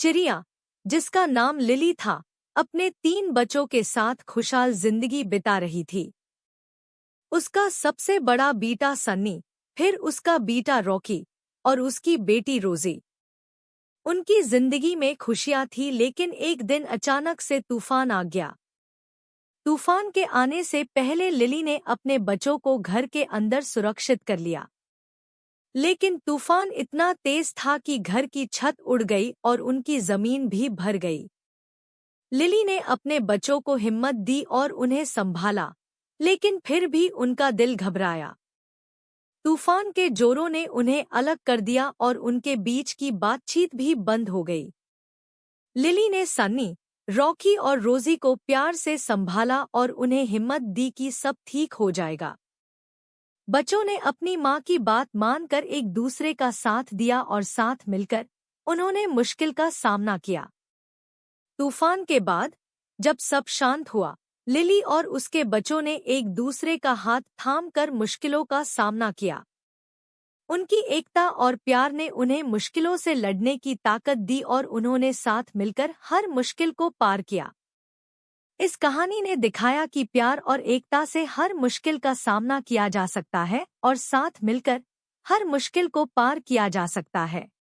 चिड़िया, जिसका नाम लिली था, अपने 3 बच्चों के साथ खुशहाल जिंदगी बिता रही थी। उसका सबसे बड़ा बेटा सन्नी, फिर उसका बेटा रॉकी और उसकी बेटी रोजी। उनकी जिंदगी में खुशियां थी, लेकिन एक दिन अचानक से तूफान आ गया। तूफान के आने से पहले लिली ने अपने बच्चों को घर के अंदर सुरक्षित कर लिया। लेकिन तूफान इतना तेज था कि घर की छत उड़ गई और उनकी जमीन भी भर गई। लिली ने अपने बच्चों को हिम्मत दी और उन्हें संभाला, लेकिन फिर भी उनका दिल घबराया। तूफान के जोरों ने उन्हें अलग कर दिया और उनके बीच की बातचीत भी बंद हो गई। लिली ने सन्नी, रॉकी और रोजी को प्यार से संभाला और उन्हें हिम्मत दी कि सब ठीक हो जाएगा। बच्चों ने अपनी माँ की बात मानकर एक दूसरे का साथ दिया और साथ मिलकर उन्होंने मुश्किल का सामना किया। तूफान के बाद जब सब शांत हुआ, लिली और उसके बच्चों ने एक दूसरे का हाथ थामकर मुश्किलों का सामना किया। उनकी एकता और प्यार ने उन्हें मुश्किलों से लड़ने की ताकत दी और उन्होंने साथ मिलकर हर मुश्किल को पार किया। इस कहानी ने दिखाया कि प्यार और एकता से हर मुश्किल का सामना किया जा सकता है और साथ मिलकर हर मुश्किल को पार किया जा सकता है।